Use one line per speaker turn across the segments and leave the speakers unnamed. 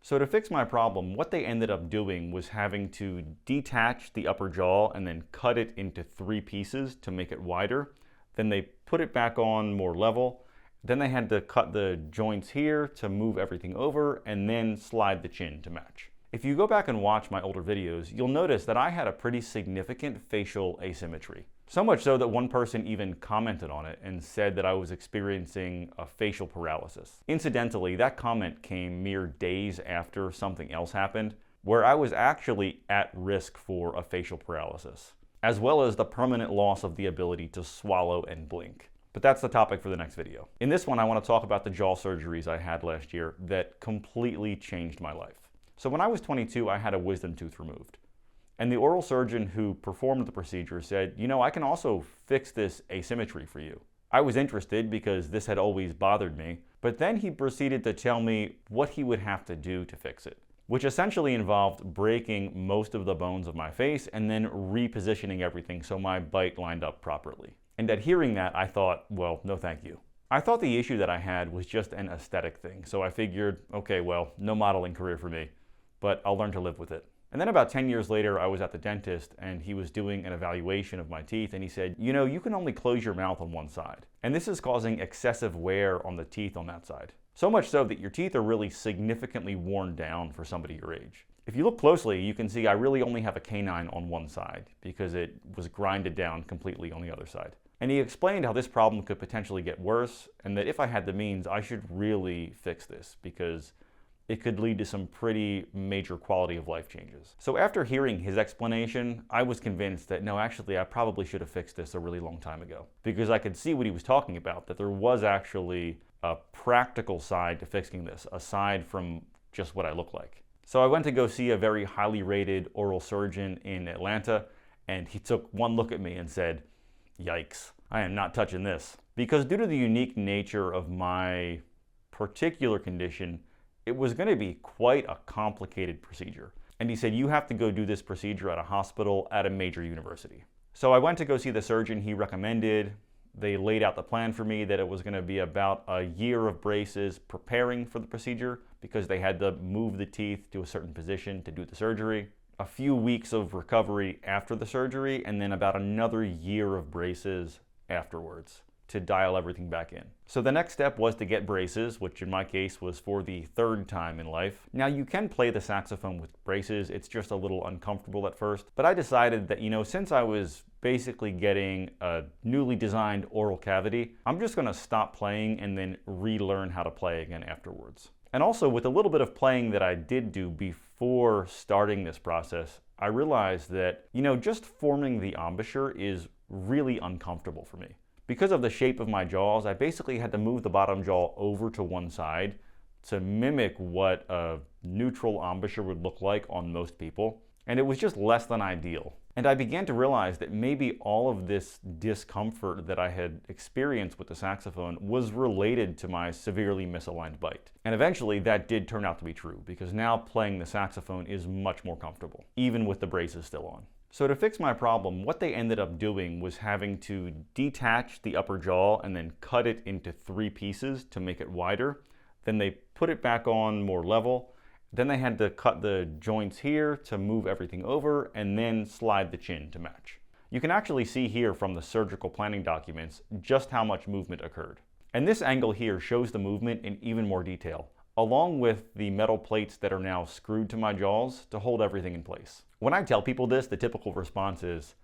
So to fix my problem, what they ended up doing was having to detach the upper jaw and then cut it into 3 pieces to make it wider. Then they put it back on more level. Then they had to cut the joints here to move everything over and then slide the chin to match. If you go back and watch my older videos, you'll notice that I had a pretty significant facial asymmetry. So much so that one person even commented on it and said that I was experiencing a facial paralysis. Incidentally, that comment came mere days after something else happened, where I was actually at risk for a facial paralysis, as well as the permanent loss of the ability to swallow and blink. But that's the topic for the next video. In this one, I want to talk about the jaw surgeries I had last year that completely changed my life. So when I was 22, I had a wisdom tooth removed. And the oral surgeon who performed the procedure said, you know, I can also fix this asymmetry for you. I was interested because this had always bothered me, but then he proceeded to tell me what he would have to do to fix it, which essentially involved breaking most of the bones of my face and then repositioning everything so my bite lined up properly. And at hearing that, I thought, well, no thank you. I thought the issue that I had was just an aesthetic thing, so I figured, okay, well, no modeling career for me, but I'll learn to live with it. And then about 10 years later, I was at the dentist and he was doing an evaluation of my teeth and he said, you know, you can only close your mouth on one side. And this is causing excessive wear on the teeth on that side. So much so that your teeth are really significantly worn down for somebody your age. If you look closely, you can see I really only have a canine on one side because it was grinded down completely on the other side. And he explained how this problem could potentially get worse and that if I had the means, I should really fix this because it could lead to some pretty major quality of life changes. So after hearing his explanation, I was convinced that no, actually I probably should have fixed this a really long time ago because I could see what he was talking about, that there was actually a practical side to fixing this, aside from just what I look like. So I went to go see a very highly rated oral surgeon in Atlanta, and he took one look at me and said, yikes, I am not touching this. Because due to the unique nature of my particular condition, it was going to be quite a complicated procedure. And he said, you have to go do this procedure at a hospital at a major university. So I went to go see the surgeon he recommended. They laid out the plan for me that it was going to be about a year of braces preparing for the procedure because they had to move the teeth to a certain position to do the surgery. A few weeks of recovery after the surgery, and then about another year of braces afterwards to dial everything back in. So the next step was to get braces, which in my case was for the 3rd time in life. Now you can play the saxophone with braces, it's just a little uncomfortable at first, but I decided that, you know, since I was basically getting a newly designed oral cavity, I'm just gonna stop playing and then relearn how to play again afterwards. And also with a little bit of playing that I did do before starting this process, I realized that, you know, just forming the embouchure is really uncomfortable for me. Because of the shape of my jaws, I basically had to move the bottom jaw over to one side to mimic what a neutral embouchure would look like on most people. And it was just less than ideal. And I began to realize that maybe all of this discomfort that I had experienced with the saxophone was related to my severely misaligned bite. And eventually that did turn out to be true, because now playing the saxophone is much more comfortable, even with the braces still on. So to fix my problem, what they ended up doing was having to detach the upper jaw and then cut it into 3 pieces to make it wider. Then they put it back on more level. Then they had to cut the joints here to move everything over and then slide the chin to match. You can actually see here from the surgical planning documents just how much movement occurred. And this angle here shows the movement in even more detail, along with the metal plates that are now screwed to my jaws to hold everything in place. When I tell people this, the typical response is,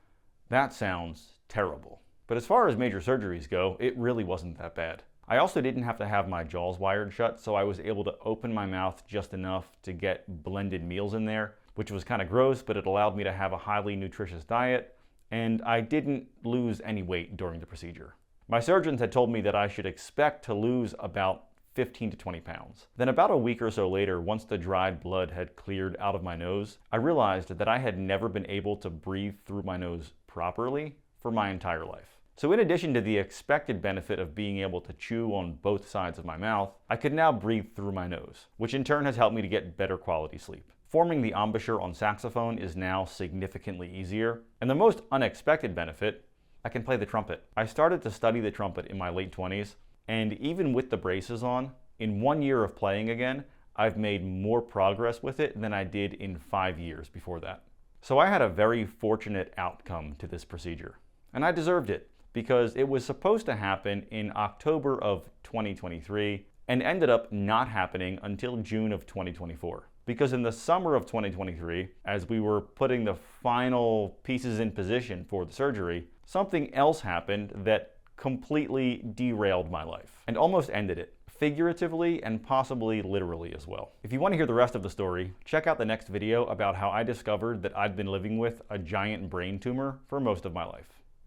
that sounds terrible. But as far as major surgeries go, it really wasn't that bad. I also didn't have to have my jaws wired shut, so I was able to open my mouth just enough to get blended meals in there, which was kind of gross, but it allowed me to have a highly nutritious diet, and I didn't lose any weight during the procedure. My surgeons had told me that I should expect to lose about 15 to 20 pounds. Then about a week or so later, once the dried blood had cleared out of my nose, I realized that I had never been able to breathe through my nose properly for my entire life. So in addition to the expected benefit of being able to chew on both sides of my mouth, I could now breathe through my nose, which in turn has helped me to get better quality sleep. Forming the embouchure on saxophone is now significantly easier. And the most unexpected benefit, I can play the trumpet. I started to study the trumpet in my late 20s, and even with the braces on, in 1 year of playing again, I've made more progress with it than I did in 5 years before that. So I had a very fortunate outcome to this procedure, and I deserved it because it was supposed to happen in October of 2023 and ended up not happening until June of 2024. Because in the summer of 2023, as we were putting the final pieces in position for the surgery, something else happened that completely derailed my life and almost ended it, figuratively and possibly literally as well. If you want to hear the rest of the story, check out the next video about how I discovered that I'd been living with a giant brain tumor for most of my life.